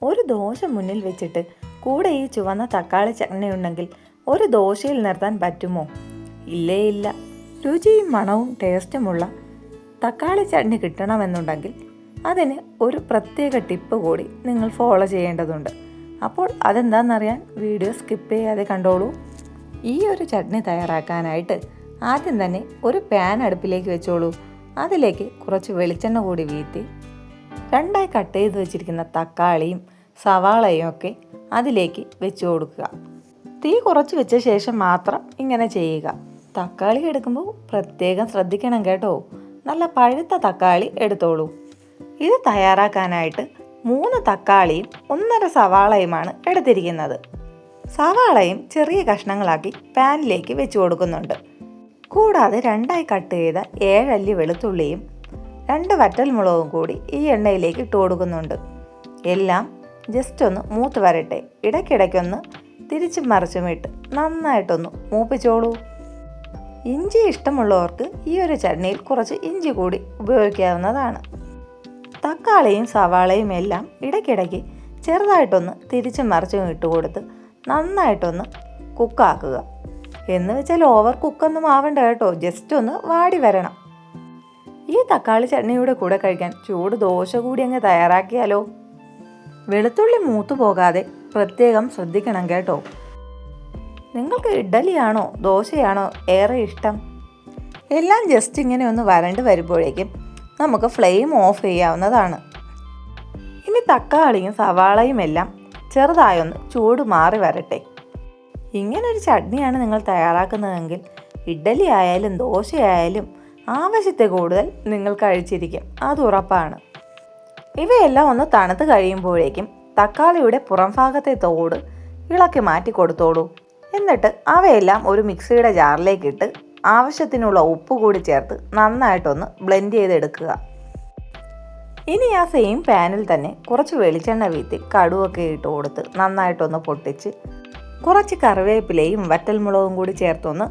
ഒരു ദോശ മുന്നിൽ വെച്ചിട്ട് കൂടെ ഈ ചുവന്ന തക്കാളി ചട്നി ഉണ്ടെങ്കിൽ ഒരു ദോശയിൽ നിർത്താൻ പറ്റുമോ? ഇല്ലേ ഇല്ല. രുചിയും മണവും ടേസ്റ്റുമുള്ള തക്കാളി ചട്നി കിട്ടണമെന്നുണ്ടെങ്കിൽ അതിന് ഒരു പ്രത്യേക ടിപ്പ് കൂടി നിങ്ങൾ ഫോളോ ചെയ്യേണ്ടതുണ്ട്. അപ്പോൾ അതെന്താണെന്നറിയാൻ വീഡിയോ സ്കിപ്പ് ചെയ്യാതെ കണ്ടോളൂ. ഈ ഒരു ചട്നി തയ്യാറാക്കാനായിട്ട് ആദ്യം തന്നെ ഒരു പാൻ അടുപ്പിലേക്ക് വെച്ചോളൂ. അതിലേക്ക് കുറച്ച് വെളിച്ചെണ്ണ കൂടി വീഴ്ത്തി രണ്ടായി കട്ട് ചെയ്ത് വെച്ചിരിക്കുന്ന തക്കാളിയും സവാളയും ഒക്കെ അതിലേക്ക് വെച്ച് കൊടുക്കുക. തീ കുറച്ച് വെച്ച ശേഷം മാത്രം ഇങ്ങനെ ചെയ്യുക. തക്കാളി എടുക്കുമ്പോൾ പ്രത്യേകം ശ്രദ്ധിക്കണം കേട്ടോ. നല്ല പഴുത്ത തക്കാളി എടുത്തോളൂ. ഇത് തയ്യാറാക്കാനായിട്ട് 3 തക്കാളിയും 1.5 സവാളയുമാണ് എടുത്തിരിക്കുന്നത്. സവാളയും ചെറിയ കഷ്ണങ്ങളാക്കി പാനിലേക്ക് വെച്ച് കൊടുക്കുന്നുണ്ട്. കൂടാതെ രണ്ടായി കട്ട് ചെയ്ത 7 അല്ലി വെളുത്തുള്ളിയും 2 വറ്റൽമുളകും കൂടി ഈ എണ്ണയിലേക്ക് ഇട്ട് കൊടുക്കുന്നുണ്ട്. എല്ലാം ജസ്റ്റ് ഒന്ന് മൂത്ത് വരട്ടെ. ഇടയ്ക്കിടയ്ക്കൊന്ന് തിരിച്ചും മറിച്ചുമിട്ട് നന്നായിട്ടൊന്ന് മൂപ്പിച്ചോളൂ. ഇഞ്ചി ഇഷ്ടമുള്ളവർക്ക് ഈ ഒരു ചട്നിയിൽ കുറച്ച് ഇഞ്ചി കൂടി ഉപയോഗിക്കാവുന്നതാണ്. തക്കാളിയും സവാളയും എല്ലാം ഇടയ്ക്കിടയ്ക്ക് ചെറുതായിട്ടൊന്ന് തിരിച്ചും മറിച്ചും ഇട്ട് കൊടുത്ത് നന്നായിട്ടൊന്ന് കുക്കാക്കുക. എന്ന് വെച്ചാൽ ഓവർ കുക്കൊന്നും ആവണ്ട കേട്ടോ. ജസ്റ്റ് ഒന്ന് വാടി വരണം. ഈ തക്കാളി ചട്നിയുടെ കൂടെ കഴിക്കാൻ ചൂട് ദോശ കൂടി അങ്ങ് തയ്യാറാക്കിയാലോ. വെളുത്തുള്ളി മൂത്തു പോകാതെ പ്രത്യേകം ശ്രദ്ധിക്കണം കേട്ടോ. നിങ്ങൾക്ക് ഇഡ്ഡലിയാണോ ദോശയാണോ ഏറെ ഇഷ്ടം? എല്ലാം ജസ്റ്റ് ഇങ്ങനെ ഒന്ന് വരണ്ട് വരുമ്പോഴേക്കും നമുക്ക് ഫ്ലെയിം ഓഫ് ചെയ്യാവുന്നതാണ്. ഇനി തക്കാളിയും സവാളയും എല്ലാം ചെറുതായൊന്ന് ചൂട് മാറി വരട്ടെ. ഇങ്ങനൊരു ചട്നിയാണ് നിങ്ങൾ തയ്യാറാക്കുന്നതെങ്കിൽ ഇഡ്ഡലി ആയാലും ദോശയായാലും ആവശ്യത്തെ കൂടുതൽ നിങ്ങൾ കഴിച്ചിരിക്കും, അത് ഉറപ്പാണ്. ഇവയെല്ലാം ഒന്ന് തണുത്ത് കഴിയുമ്പോഴേക്കും തക്കാളിയുടെ പുറം ഭാഗത്തെ തോട് ഇളക്കി മാറ്റി കൊടുത്തോളൂ. എന്നിട്ട് അവയെല്ലാം ഒരു മിക്സിയുടെ ജാറിലേക്കിട്ട് ആവശ്യത്തിനുള്ള ഉപ്പ് കൂടി ചേർത്ത് നന്നായിട്ടൊന്ന് ബ്ലെൻഡ് ചെയ്തെടുക്കുക. ഇനി ആ സെയിം പാനിൽ തന്നെ കുറച്ച് വെളിച്ചെണ്ണ വീത്തി കടുവൊക്കെ ഇട്ട് കൊടുത്ത് നന്നായിട്ടൊന്ന് പൊട്ടിച്ച് കുറച്ച് കറിവേപ്പിലയും വറ്റൽമുളകും കൂടി ചേർത്തൊന്ന്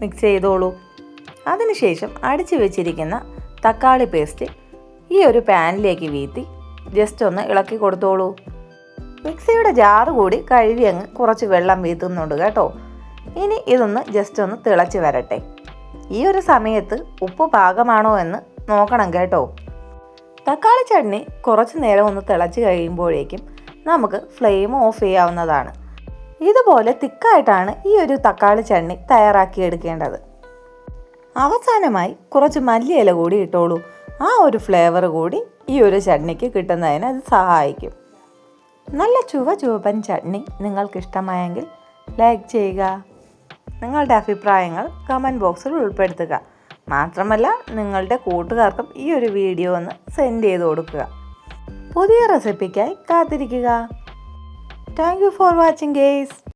മിക്സ് ചെയ്തോളൂ. അതിനുശേഷം അടിച്ചു വെച്ചിരിക്കുന്ന തക്കാളി പേസ്റ്റ് ഈ ഒരു പാനിലേക്ക് വീത്തി ജസ്റ്റ് ഒന്ന് ഇളക്കി കൊടുത്തോളൂ. മിക്സിയുടെ ജാറ് കൂടി കഴുകി അങ്ങ് കുറച്ച് വെള്ളം വീത്തുന്നുണ്ട് കേട്ടോ. ഇനി ഇതൊന്ന് ജസ്റ്റ് ഒന്ന് തിളച്ച് വരട്ടെ. ഈ ഒരു സമയത്ത് ഉപ്പ് പാകമാണോ എന്ന് നോക്കണം കേട്ടോ. തക്കാളി ചട്നി കുറച്ച് നേരം ഒന്ന് തിളച്ച് കഴിയുമ്പോഴേക്കും നമുക്ക് ഫ്ലെയിം ഓഫ് ചെയ്യാവുന്നതാണ്. ഇതുപോലെ തിക്കായിട്ടാണ് ഈ ഒരു തക്കാളി ചട്നി തയ്യാറാക്കിയെടുക്കേണ്ടത്. അവസാനമായി കുറച്ച് മല്ലിയില കൂടി ഇട്ടോളൂ. ആ ഒരു ഫ്ലേവർ കൂടി ഈ ഒരു ചട്നിക്ക് കിട്ടുന്നതിന് അത് സഹായിക്കും. നല്ല ചുവപ്പൻ ചട്നി നിങ്ങൾക്കിഷ്ടമായെങ്കിൽ ലൈക്ക് ചെയ്യുക. നിങ്ങളുടെ അഭിപ്രായങ്ങൾ കമൻറ്റ് ബോക്സിൽ ഉൾപ്പെടുത്തുക. മാത്രമല്ല നിങ്ങളുടെ കൂട്ടുകാർക്കും ഈ ഒരു വീഡിയോ ഒന്ന് സെൻഡ് ചെയ്ത് കൊടുക്കുക. പുതിയ റെസിപ്പിക്കായി കാത്തിരിക്കുക. Thank you for watching guys.